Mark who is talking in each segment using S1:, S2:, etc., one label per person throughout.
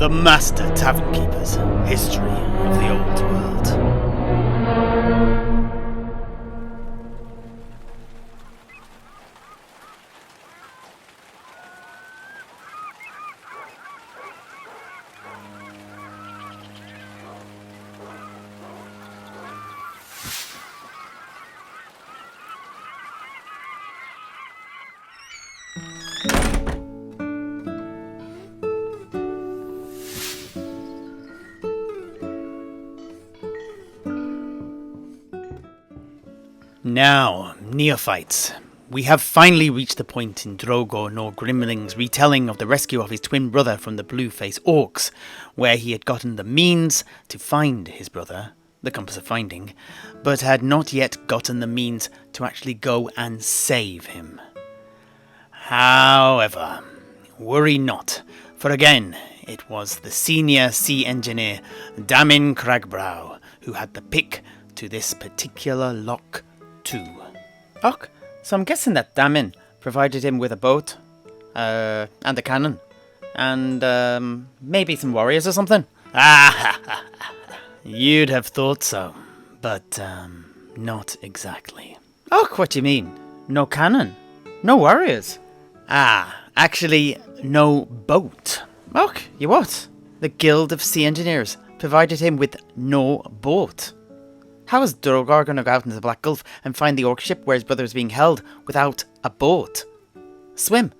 S1: The Master Tavern Keeper's History of the Old World. Now, neophytes, we have finally reached the point in Drogo nor Grimling's retelling of the rescue of his twin brother from the blue-face orcs, where he had gotten the means to find his brother, the compass of finding, but had not yet gotten the means to actually go and save him. However, worry not, for again it was the senior sea engineer, Damin Cragbrow, who had the pick to this particular lock too. Och, so I'm guessing that Damin provided him with a boat, and a cannon, and maybe some warriors or something? Ah, you'd have thought so, but not exactly. Och, what do you mean? No cannon? No warriors? Actually, no boat. Och, you what? The Guild of Sea Engineers provided him with no boat. How is Drogar going to go out into the Black Gulf and find the orc ship where his brother is being held without a boat? Swim?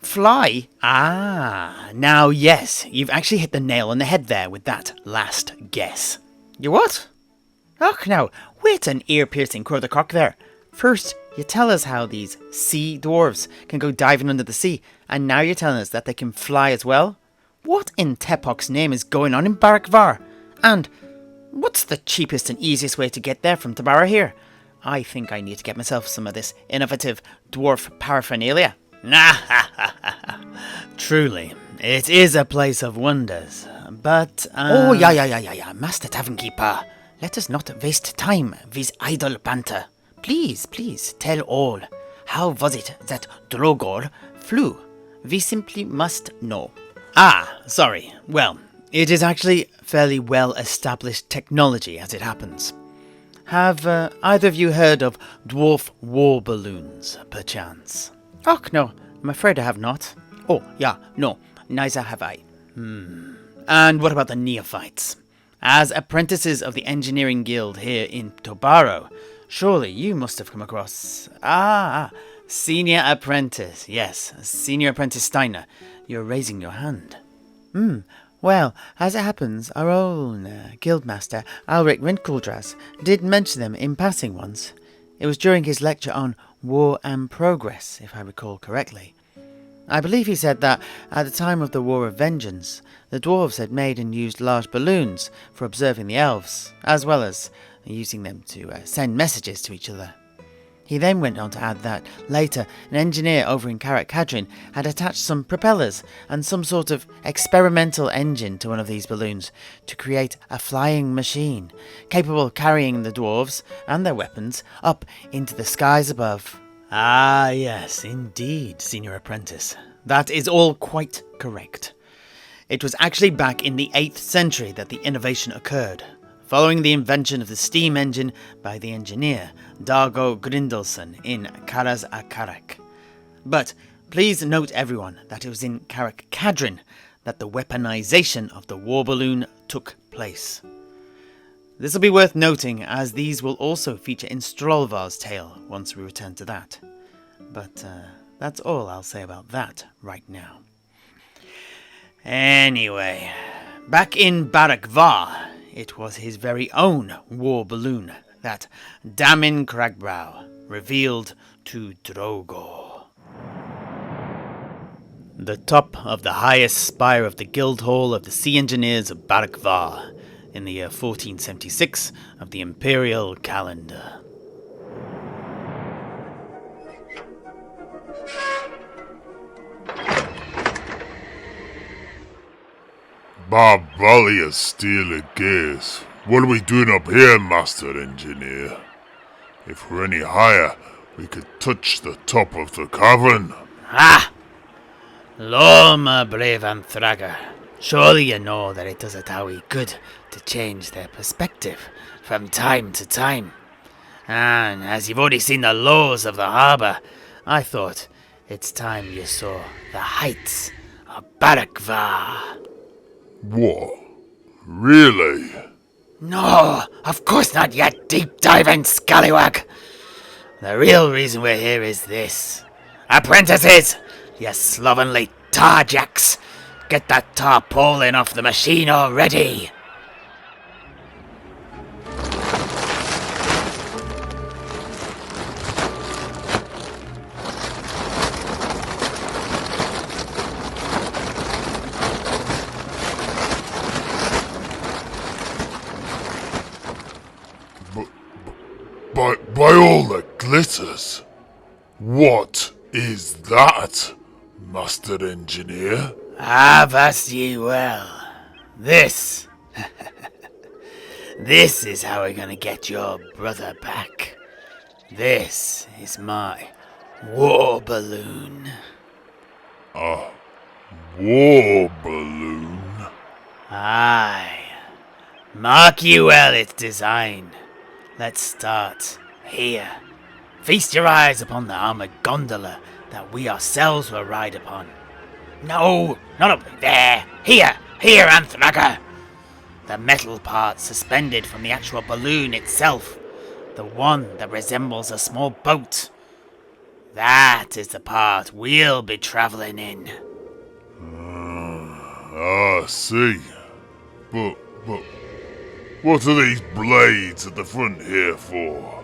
S1: Fly? Now yes, you've actually hit the nail on the head there with that last guess. You what? Och, now, wait an ear-piercing crow the cock there. First, you tell us how these sea dwarves can go diving under the sea, and now you're telling us that they can fly as well? What in Tepok's name is going on in Barakvar? And what's the cheapest and easiest way to get there from Tobaro here? I think I need to get myself some of this innovative dwarf paraphernalia. Truly, it is a place of wonders, but Oh, yeah, Master Tavern Keeper. Let us not waste time with idle banter. Please, tell all. How was it that Drogor flew? We simply must know. Sorry. Well, it is actually fairly well-established technology as it happens. Have either of you heard of dwarf war balloons, perchance? Oh, no, I'm afraid I have not. Oh, yeah, no, neither have I. And what about the neophytes? As apprentices of the engineering guild here in Tobaro, surely you must have come across... Senior apprentice, yes, Senior Apprentice Steiner. You're raising your hand. Well, as it happens, our own guildmaster, Alric Rinkeldras, did mention them in passing once. It was during his lecture on War and Progress, if I recall correctly. I believe he said that, at the time of the War of Vengeance, the dwarves had made and used large balloons for observing the elves, as well as using them to send messages to each other. He then went on to add that, later, an engineer over in Karak Kadrin had attached some propellers and some sort of experimental engine to one of these balloons to create a flying machine, capable of carrying the dwarves and their weapons up into the skies above. Yes, indeed, Senior Apprentice. That is all quite correct. It was actually back in the 8th century that the innovation occurred, following the invention of the steam engine by the engineer Dargo Grindelson in Karaz Akarak. But please note everyone that it was in Karak Kadrin that the weaponization of the war balloon took place. This will be worth noting, as these will also feature in Strolvar's tale once we return to that. But that's all I'll say about that right now. Anyway, back in Barakvar, it was his very own war balloon that Damin Cragbrow revealed to Drogo. The top of the highest spire of the Guildhall of the Sea Engineers of Barakvar in the year 1476 of the Imperial calendar.
S2: Barbalius steal a gaze. What are we doing up here, Master Engineer? If we're any higher, we could touch the top of the cavern.
S1: Lorma, brave Anthragar. Surely you know that it does a Taui good to change their perspective from time to time. And as you've already seen the laws of the harbour, I thought it's time you saw the heights of Barakvar.
S2: What? Really?
S1: No, of course not, you deep-diving scallywag. The real reason we're here is this. Apprentices, you slovenly tarjacks, get that tarpaulin off the machine already.
S2: By all that glitters, what is that, Master Engineer?
S1: Avast ye well. This is how we're gonna get your brother back. This is my war balloon.
S2: A war balloon?
S1: Aye. Mark ye well its design. Let's start here. Feast your eyes upon the armoured gondola that we ourselves will ride upon. No, not up there. Here, Anthraga. The metal part suspended from the actual balloon itself. The one that resembles a small boat. That is the part we'll be travelling in.
S2: I see. But, what are these blades at the front here for?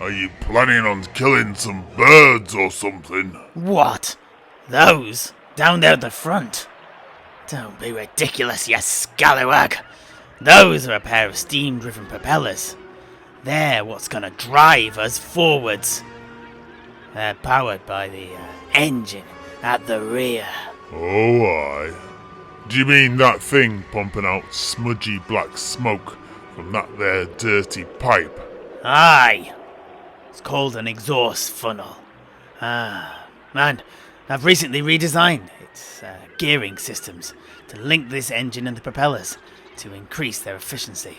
S2: Are you planning on killing some birds or something?
S1: What? Those? Down there at the front? Don't be ridiculous, you scallywag. Those are a pair of steam-driven propellers. They're what's gonna drive us forwards. They're powered by the engine at the rear.
S2: Oh, aye. Do you mean that thing pumping out smudgy black smoke from that there dirty pipe?
S1: Aye. It's called an exhaust funnel. And I've recently redesigned its gearing systems to link this engine and the propellers to increase their efficiency.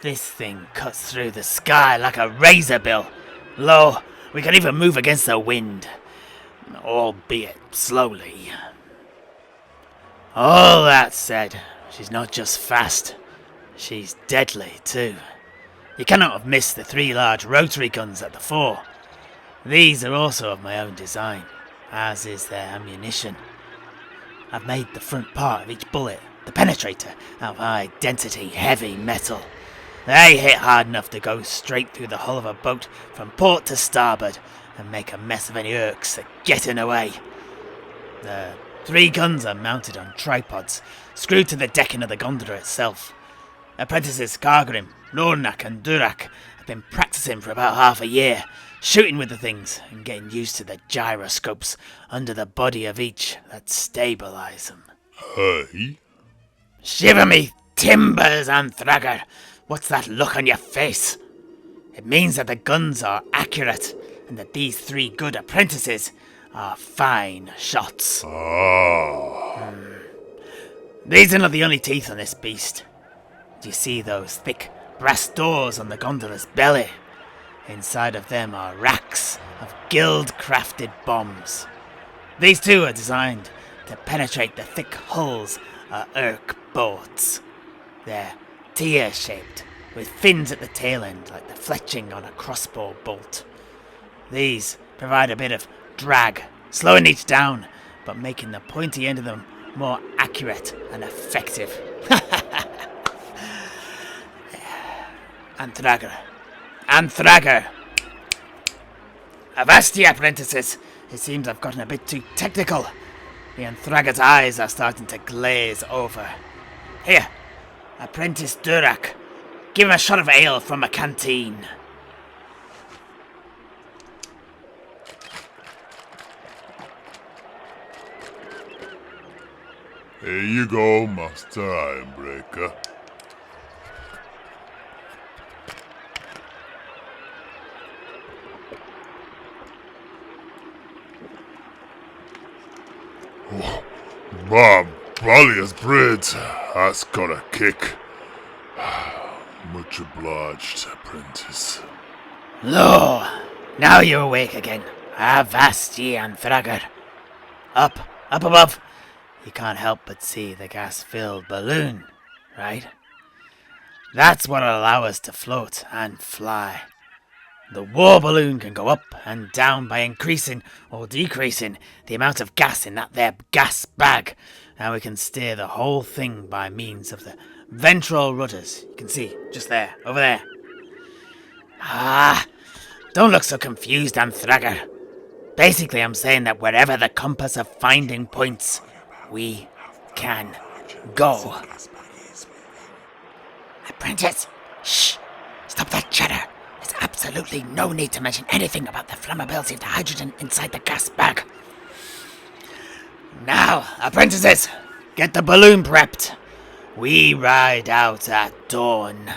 S1: This thing cuts through the sky like a razor bill. Lo, we can even move against the wind, albeit slowly. All that said, she's not just fast, she's deadly too. You cannot have missed the 3 large rotary guns at the fore. These are also of my own design, as is their ammunition. I've made the front part of each bullet, the penetrator, out of high-density heavy metal. They hit hard enough to go straight through the hull of a boat from port to starboard and make a mess of any Urks that get in the way. The 3 guns are mounted on tripods, screwed to the decking of the gondola itself. Apprentices Kargrim, Lornak and Durak have been practicing for about half a year, shooting with the things and getting used to the gyroscopes under the body of each that stabilise them.
S2: Hey?
S1: Shiver me timbers, Anthraga! What's that look on your face? It means that the guns are accurate and that these 3 good apprentices are fine shots. These are not the only teeth on this beast. Do you see those thick brass doors on the gondola's belly? Inside of them are racks of guild-crafted bombs. These too are designed to penetrate the thick hulls of Urk boats. They're tear-shaped, with fins at the tail end like the fletching on a crossbow bolt. These provide a bit of drag, slowing each down, but making the pointy end of them more accurate and effective. Anthraga! Avast ye, apprentices! It seems I've gotten a bit too technical. The Anthraga's eyes are starting to glaze over. Here, Apprentice Durak, give him a shot of ale from a canteen.
S2: Here you go, Master Ironbreaker. Balia's bread. That's got a kick. Much obliged, apprentice.
S1: Lo, now you're awake again. Avast ye and Thragar. Up above. You can't help but see the gas-filled balloon, right? That's what'll allow us to float and fly. The war balloon can go up and down by increasing or decreasing the amount of gas in that there gas bag, and we can steer the whole thing by means of the ventral rudders. You can see, just there, over there. Don't look so confused, Anthragar. Basically, I'm saying that wherever the compass of finding points, we can go. Apprentice, shh! Stop that chatter. There's absolutely no need to mention anything about the flammability of the hydrogen inside the gas bag. Now, apprentices, get the balloon prepped. We ride out at dawn.